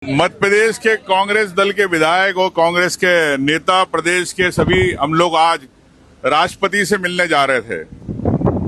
मध्य प्रदेश के कांग्रेस दल के विधायक और कांग्रेस के नेता प्रदेश के सभी हम लोग आज राष्ट्रपति से मिलने जा रहे थे।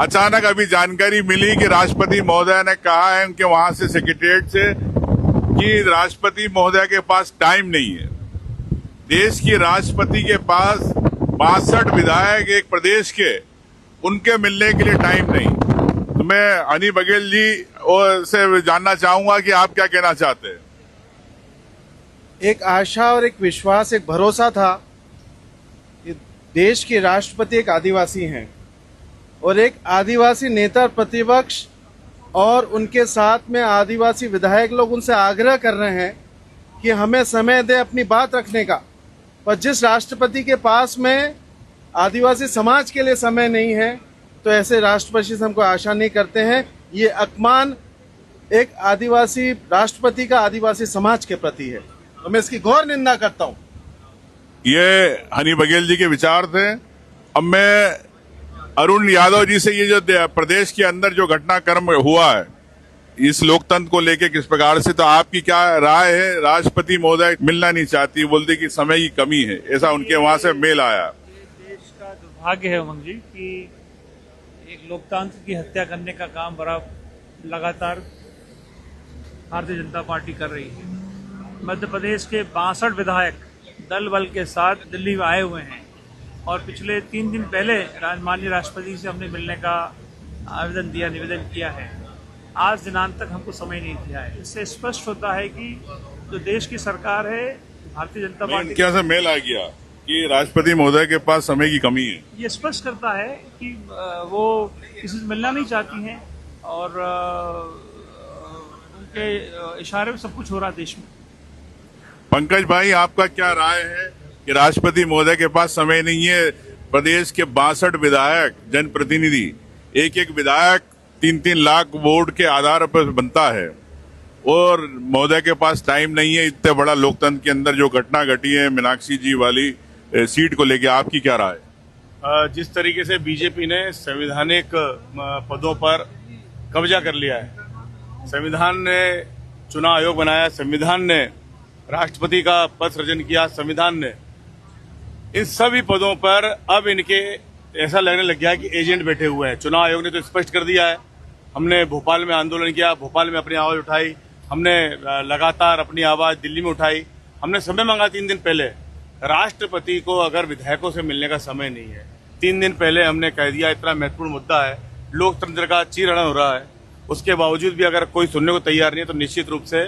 अचानक अभी जानकारी मिली कि राष्ट्रपति महोदय ने कहा है उनके वहां से सेक्रेटेरिएट से कि राष्ट्रपति महोदय के पास टाइम नहीं है। देश की राष्ट्रपति के पास 62 विधायक एक प्रदेश के, उनके मिलने के लिए टाइम नहीं। तो मैं हनी बघेल जी से जानना चाहूंगा कि आप क्या कहना चाहते हैं। एक आशा और एक विश्वास, एक भरोसा था कि देश के राष्ट्रपति एक आदिवासी हैं और एक आदिवासी नेता प्रतिपक्ष और उनके साथ में आदिवासी विधायक लोग उनसे आग्रह कर रहे हैं कि हमें समय दे अपनी बात रखने का। पर जिस राष्ट्रपति के पास में आदिवासी समाज के लिए समय नहीं है, तो ऐसे राष्ट्रपति से हमको आशा नहीं करते हैं। ये अपमान एक आदिवासी राष्ट्रपति का आदिवासी समाज के प्रति है, तो मैं इसकी घोर निंदा करता हूं। ये हनी बघेल जी के विचार थे। अब मैं अरुण यादव जी से ये जो प्रदेश के अंदर जो घटनाक्रम हुआ है इस लोकतंत्र को लेके किस प्रकार से, तो आपकी क्या राय है। राष्ट्रपति महोदय मिलना नहीं चाहती, बोलते कि समय की कमी है, ऐसा उनके वहां से मेल आया। देश का दुर्भाग्य है उमंग जी कि एक लोकतंत्र की हत्या करने का काम बड़ा लगातार भारतीय जनता पार्टी कर रही है। मध्य प्रदेश के 62 विधायक दल बल के साथ दिल्ली में आए हुए हैं और पिछले 3 दिन पहले माननीय राष्ट्रपति से हमने मिलने का निवेदन किया है। आज दिनांक तक हमको समय नहीं दिया है। इससे स्पष्ट होता है कि जो देश की सरकार है भारतीय जनता पार्टी, क्या मेल आ गया कि राष्ट्रपति महोदय के पास समय की कमी है। ये स्पष्ट करता है कि वो किसी से मिलना नहीं चाहती हैं और उनके इशारे में सब कुछ हो रहा है देश में। पंकज भाई, आपका क्या राय है कि राष्ट्रपति महोदय के पास समय नहीं है। प्रदेश के 62 विधायक जनप्रतिनिधि, एक एक विधायक 3-3 लाख वोट के आधार पर बनता है और महोदय के पास टाइम नहीं है। इतने बड़ा लोकतंत्र के अंदर जो घटना घटी है मीनाक्षी जी वाली सीट को लेके, आपकी क्या राय। जिस तरीके से बीजेपी ने संवैधानिक पदों पर कब्जा कर लिया है, संविधान ने चुनाव आयोग बनाया, संविधान ने राष्ट्रपति का पद सृजन किया, संविधान ने इन सभी पदों पर अब इनके ऐसा लगने लग गया है कि एजेंट बैठे हुए हैं। चुनाव आयोग ने तो स्पष्ट कर दिया है। हमने भोपाल में आंदोलन किया, भोपाल में अपनी आवाज उठाई, हमने लगातार अपनी आवाज दिल्ली में उठाई। हमने समय मांगा 3 दिन पहले। राष्ट्रपति को अगर विधायकों से मिलने का समय नहीं है, 3 दिन पहले हमने कह दिया इतना महत्वपूर्ण मुद्दा है, लोकतंत्र का चीरहरण हो रहा है, उसके बावजूद भी अगर कोई सुनने को तैयार नहीं है, तो निश्चित रूप से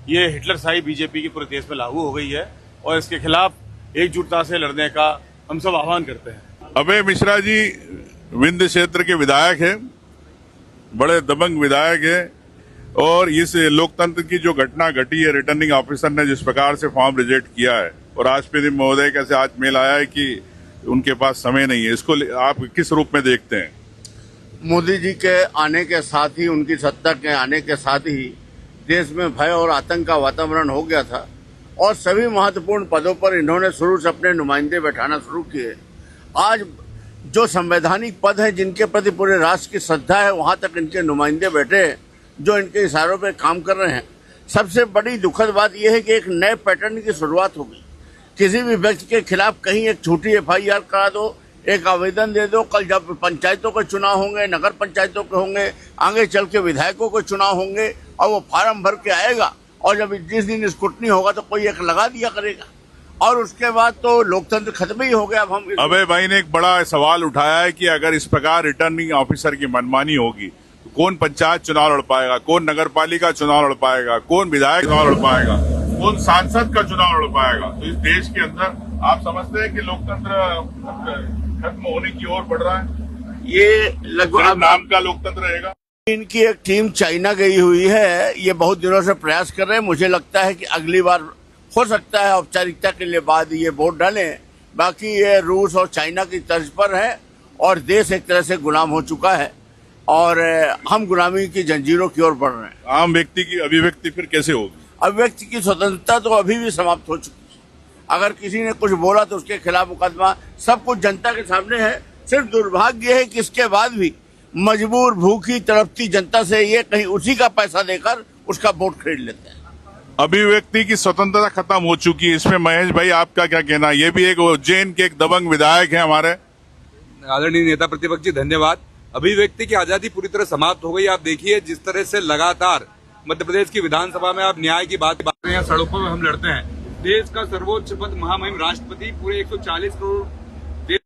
ये हिटलरशाही बीजेपी की पूरे देश में लागू हो गई है और इसके खिलाफ एकजुटता से लड़ने का हम सब आह्वान करते हैं। अभय मिश्रा जी विंध्य क्षेत्र के विधायक हैं, बड़े दबंग विधायक हैं और इस लोकतंत्र की जो घटना घटी है, रिटर्निंग ऑफिसर ने जिस प्रकार से फॉर्म रिजेक्ट किया है और राष्ट्रपति महोदय का से आज मेल आया है कि उनके पास समय नहीं है, इसको आप किस रूप में देखते हैं। मोदी जी के आने के साथ ही, उनकी सत्ता के आने के साथ ही देश में भय और आतंक का वातावरण हो गया था और सभी महत्वपूर्ण पदों पर इन्होंने शुरू से अपने नुमाइंदे बैठाना शुरू किए। आज जो संवैधानिक पद है, जिनके प्रति पूरे राष्ट्र की श्रद्धा है, वहां तक इनके नुमाइंदे बैठे हैं जो इनके इशारों पे काम कर रहे हैं। सबसे बड़ी दुखद बात यह है कि एक नए पैटर्न की शुरुआत हो गई। किसी भी व्यक्ति के खिलाफ कहीं एक छोटी FIR करा दो, एक आवेदन दे दो। कल जब पंचायतों के चुनाव होंगे, नगर पंचायतों के होंगे, आगे चल के विधायकों के चुनाव होंगे और वो फार्म भर के आएगा और जब जिस दिन स्क्रूटनी होगा तो कोई एक लगा दिया करेगा और उसके बाद तो लोकतंत्र खत्म ही हो गया। अब हम अभय भाई ने एक बड़ा सवाल उठाया है कि अगर इस प्रकार रिटर्निंग ऑफिसर की मनमानी होगी तो कौन पंचायत चुनाव लड़ पाएगा, कौन नगरपालिका चुनाव लड़ पाएगा, कौन विधायक चुनाव लड़ पाएगा, कौन सांसद का चुनाव लड़ पाएगा। तो इस देश के अंदर आप समझते हैं कि लोकतंत्र खत्म होने की ओर बढ़ रहा है। ये लगभग नाम का लोकतंत्र रहेगा। इनकी एक टीम चाइना गई हुई है, ये बहुत दिनों से प्रयास कर रहे हैं। मुझे लगता है कि अगली बार हो सकता है औपचारिकता के लिए बाद ये वोट डालें। बाकी ये रूस और चाइना की तर्ज पर है और देश एक तरह से गुलाम हो चुका है और हम गुलामी की जंजीरों की ओर बढ़ रहे हैं। आम व्यक्ति की अभिव्यक्ति फिर कैसे होगी। अभिव्यक्ति की स्वतंत्रता तो अभी भी समाप्त हो चुकी है। अगर किसी ने कुछ बोला तो उसके खिलाफ मुकदमा, सब कुछ जनता के सामने है। सिर्फ दुर्भाग्य है कि इसके बाद भी मजबूर, भूखी, तड़पती जनता से ये कहीं उसी का पैसा देकर उसका वोट खरीद लेते हैं। अभिव्यक्ति की स्वतंत्रता खत्म हो चुकी है, इसमें महेश भाई आपका क्या कहना है? ये भी एक उज्जैन के एक दबंग विधायक है हमारे। आदरणीय नेता प्रतिपक्ष जी, धन्यवाद। अभिव्यक्ति की आजादी पूरी तरह समाप्त हो गई। आप देखिए जिस तरह से लगातार मध्य प्रदेश की विधानसभा में आप न्याय की बात कर रहे हैं, सड़कों में हम लड़ते हैं। देश का सर्वोच्च पद महामहिम राष्ट्रपति, पूरे 140 करोड़ देश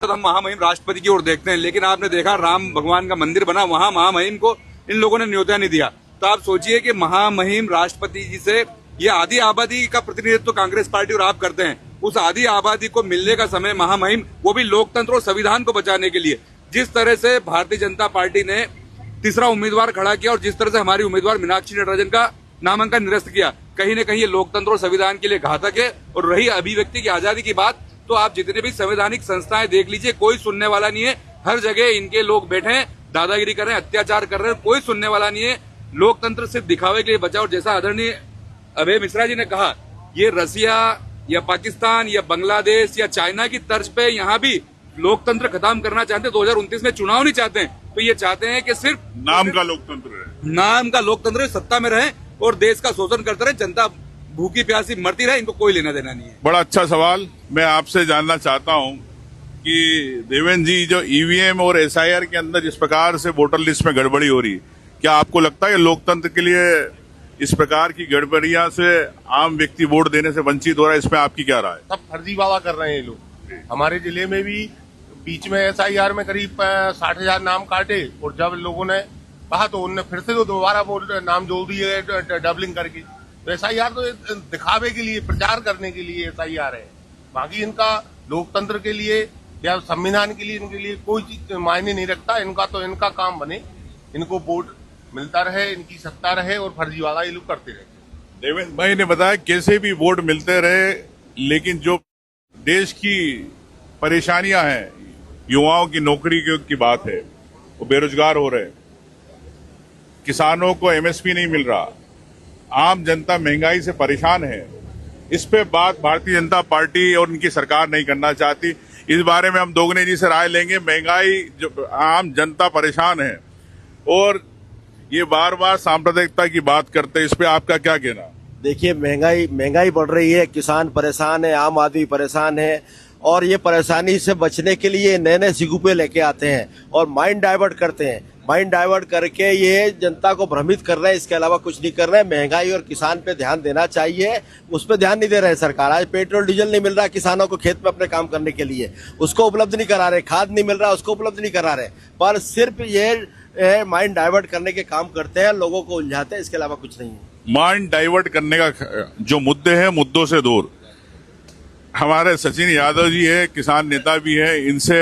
हम महामहिम राष्ट्रपति की ओर देखते हैं, लेकिन आपने देखा राम भगवान का मंदिर बना, वहां महामहिम को इन लोगों ने न्योता नहीं दिया। तो आप सोचिए कि महामहिम राष्ट्रपति जी से ये आधी आबादी का प्रतिनिधित्व तो कांग्रेस पार्टी और आप करते हैं, उस आधी आबादी को मिलने का समय महामहिम, वो भी लोकतंत्र और संविधान को बचाने के लिए। जिस तरह से भारतीय जनता पार्टी ने तीसरा उम्मीदवार खड़ा किया और जिस तरह से हमारी उम्मीदवार मीनाक्षी नटराजन का नामांकन निरस्त किया, कहीं न कहीं ये लोकतंत्र और संविधान के लिए घातक है। और रही अभिव्यक्ति की आजादी की बात, तो आप जितने भी संवैधानिक संस्थाएं देख लीजिए, कोई सुनने वाला नहीं है। हर जगह इनके लोग बैठे हैं, दादागिरी कर रहे हैं, अत्याचार कर रहे हैं, कोई सुनने वाला नहीं है। लोकतंत्र सिर्फ दिखावे के लिए बचा। और जैसा आदरणीय अभय मिश्रा जी ने कहा, ये रसिया या पाकिस्तान या बांग्लादेश या चाइना की तर्ज पे यहाँ भी लोकतंत्र खत्म करना चाहते हैं। 2029 में चुनाव नहीं चाहते हैं, तो ये चाहते हैं कि सिर्फ नाम का लोकतंत्र है, नाम का लोकतंत्र सत्ता में रहे और देश का शोषण करते रहे, जनता भूखी प्यासी मरती रहे, इनको कोई लेना देना नहीं है। बड़ा अच्छा सवाल। मैं आपसे जानना चाहता हूं कि देवेंद्र जी, जो ईवीएम और एसआईआर के अंदर जिस प्रकार से वोटर लिस्ट में गड़बड़ी हो रही, क्या आपको लगता है लोकतंत्र के लिए इस प्रकार की गड़बड़ियां से आम व्यक्ति वोट देने से वंचित हो रहा है? इसमें आपकी क्या राय? सब फर्जीवाड़ा कर रहे हैं ये लोग। हमारे जिले में भी बीच में एसआईआर में करीब 60,000 नाम काटे और जब लोगों ने कहा तो उनने फिर से तो दोबारा वो नाम जोड़ दिए डबलिंग करके। तो एसआईआर तो दिखावे के लिए, प्रचार करने के लिए एसआईआर है। बाकी इनका लोकतंत्र के लिए या संविधान के लिए, इनके लिए कोई चीज मायने नहीं रखता। इनका तो इनका काम बने, इनको वोट मिलता रहे, इनकी सत्ता रहे और फर्जीवाड़ा ये लोग करते रहे। देवेंद्र भाई ने बताया कैसे भी वोट मिलते रहे, लेकिन जो देश की परेशानियां हैं, युवाओं की नौकरी की बात है, वो बेरोजगार हो रहे, किसानों को एमएसपी नहीं मिल रहा, आम जनता महंगाई से परेशान है, इस पे बात भारतीय जनता पार्टी और उनकी सरकार नहीं करना चाहती। इस बारे में हम दोगुने जी से राय लेंगे। महंगाई, जो आम जनता परेशान है और ये बार बार सांप्रदायिकता की बात करते हैं, इस पे आपका क्या कहना? देखिए, महंगाई बढ़ रही है, किसान परेशान है, आम आदमी परेशान है, और ये परेशानी से बचने के लिए नए नए सिगुपे लेके आते हैं और माइंड डाइवर्ट करते हैं। माइंड डाइवर्ट करके ये जनता को भ्रमित कर रहे हैं, इसके अलावा कुछ नहीं कर रहे हैं। महंगाई और किसान पे ध्यान देना चाहिए, उस पर ध्यान नहीं दे रहे सरकार। आज पेट्रोल डीजल नहीं मिल रहा किसानों को खेत में अपने काम करने के लिए, उसको उपलब्ध नहीं करा रहे। खाद नहीं मिल रहा, उसको उपलब्ध नहीं करा रहे। पर सिर्फ ये माइंड डाइवर्ट करने के काम करते हैं, लोगों को उलझाते हैं, इसके अलावा कुछ नहीं है। माइंड डाइवर्ट करने का जो मुद्दे हैं, मुद्दों से दूर। हमारे सचिन यादव जी है, किसान नेता भी है, इनसे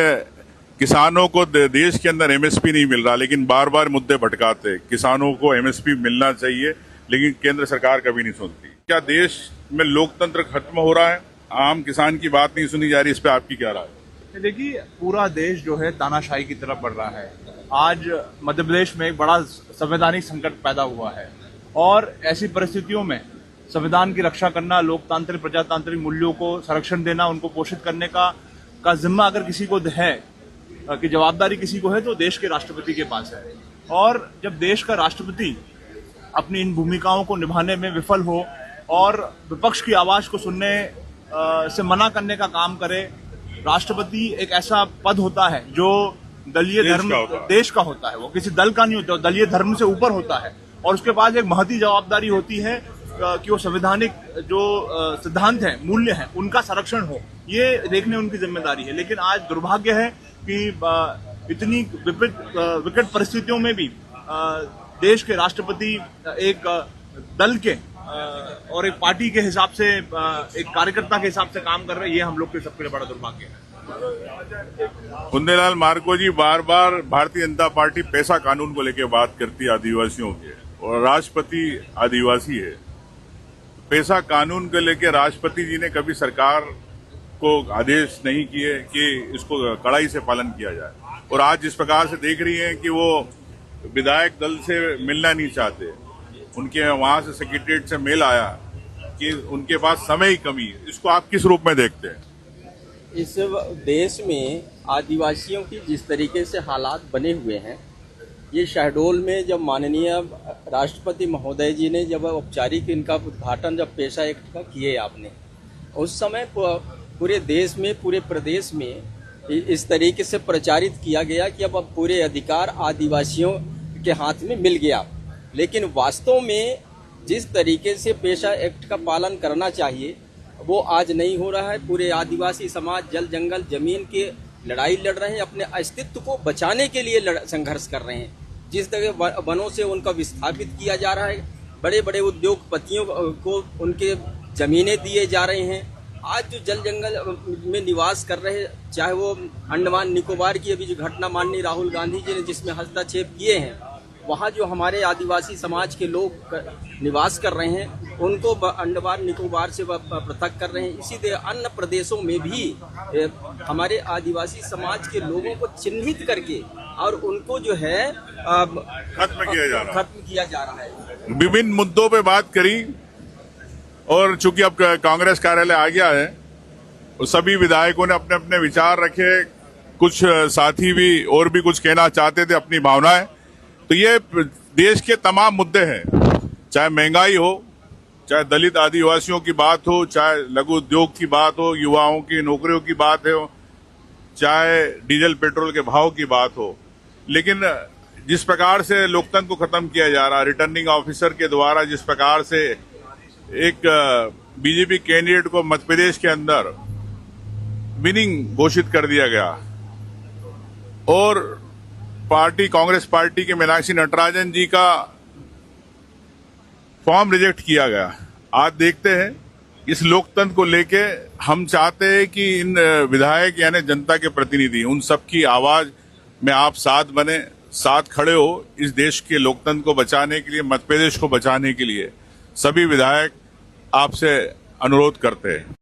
किसानों को देश के अंदर एमएसपी नहीं मिल रहा, लेकिन बार बार मुद्दे भटकाते। किसानों को एमएसपी मिलना चाहिए, लेकिन केंद्र सरकार कभी नहीं सुनती। क्या देश में लोकतंत्र खत्म हो रहा है? आम किसान की बात नहीं सुनी जा रही, इस पे आपकी क्या राय? देखिए, पूरा देश जो है तानाशाही की तरफ बढ़ रहा है। आज मध्य प्रदेश में एक बड़ा संवैधानिक संकट पैदा हुआ है और ऐसी परिस्थितियों में संविधान की रक्षा करना, लोकतांत्रिक प्रजातांत्रिक मूल्यों को संरक्षण देना, उनको पोषित करने का जिम्मा अगर किसी को है, कि जवाबदारी किसी को है, तो देश के राष्ट्रपति के पास है। और जब देश का राष्ट्रपति अपनी इन भूमिकाओं को निभाने में विफल हो और विपक्ष की आवाज को सुनने से मना करने का काम करे, राष्ट्रपति एक ऐसा पद होता है जो दलीय धर्म देश का होता है, वो किसी दल का नहीं होता, दलीय धर्म से ऊपर होता है और उसके पास एक महती जवाबदारी होती है कि वो संवैधानिक जो सिद्धांत हैं, मूल्य हैं, उनका संरक्षण हो, ये देखने उनकी जिम्मेदारी है। लेकिन आज दुर्भाग्य है कि इतनी विकट परिस्थितियों में भी देश के राष्ट्रपति एक दल के और एक पार्टी के हिसाब से, एक कार्यकर्ता के हिसाब से काम कर रहे हैं। ये हम लोग के सबके लिए बड़ा दुर्भाग्य है। कुंदेलाल मार्को जी, बार बार भारतीय जनता पार्टी पैसा कानून को लेकर बात करती है आदिवासियों के, और राष्ट्रपति आदिवासी है। पैसा कानून को लेकर राष्ट्रपति जी ने कभी सरकार को आदेश नहीं किए कि इसको कड़ाई से पालन किया जाए, और आज जिस प्रकार से देख रही हैं कि वो विधायक दल से मिलना नहीं चाहते, उनके वहां से सेक्रेटरीट से मेल आया कि उनके पास समय की कमी है, इसको आप किस रूप में देखते हैं? इस देश में आदिवासियों की जिस तरीके से हालात बने हुए हैं, ये शहडोल में जब माननीय राष्ट्रपति महोदय जी ने जब औपचारिक इनका उद्घाटन जब पेशा एक्ट का किए आपने, उस समय पूरे देश में, पूरे प्रदेश में इस तरीके से प्रचारित किया गया कि अब पूरे अधिकार आदिवासियों के हाथ में मिल गया। लेकिन वास्तव में जिस तरीके से पेशा एक्ट का पालन करना चाहिए वो आज नहीं हो रहा है। पूरे आदिवासी समाज जल जंगल जमीन के लड़ाई लड़ रहे हैं, अपने अस्तित्व को बचाने के लिए संघर्ष कर रहे हैं। जिस तरह वनों से उनका विस्थापित किया जा रहा है, बड़े बड़े उद्योगपतियों को उनके ज़मीनें दिए जा रहे हैं। आज जो जल जंगल में निवास कर रहे, चाहे वो अंडमान निकोबार की अभी जो घटना माननीय राहुल गांधी जी ने जिसमें हस्तक्षेप किए हैं, वहाँ जो हमारे आदिवासी समाज के लोग निवास कर रहे हैं उनको अंडमान निकोबार से पृथक कर रहे हैं। इसी तरह अन्य प्रदेशों में भी हमारे आदिवासी समाज के लोगों को चिन्हित करके और उनको जो है खत्म किया जा रहा है। विभिन्न मुद्दों पे बात करी और चूंकि अब कांग्रेस कार्यालय आ गया है तो सभी विधायकों ने अपने अपने विचार रखे। कुछ साथी भी और भी कुछ कहना चाहते थे, अपनी भावनाएं। तो ये देश के तमाम मुद्दे हैं, चाहे महंगाई हो, चाहे दलित आदिवासियों की बात हो, चाहे लघु उद्योग की बात हो, युवाओं की नौकरियों की बात हो, चाहे डीजल पेट्रोल के भाव की बात हो। लेकिन जिस प्रकार से लोकतंत्र को खत्म किया जा रहा, रिटर्निंग ऑफिसर के द्वारा जिस प्रकार से एक बीजेपी कैंडिडेट को मध्य प्रदेश के अंदर विनिंग घोषित कर दिया गया और कांग्रेस पार्टी के मीनाक्षी नटराजन जी का फॉर्म रिजेक्ट किया गया। आज देखते हैं इस लोकतंत्र को लेके हम चाहते हैं कि इन विधायक यानी जनता के प्रतिनिधि उन सबकी आवाज में आप साथ बने, साथ खड़े हो इस देश के लोकतंत्र को बचाने के लिए, मध्य प्रदेश को बचाने के लिए। सभी विधायक आपसे अनुरोध करते हैं।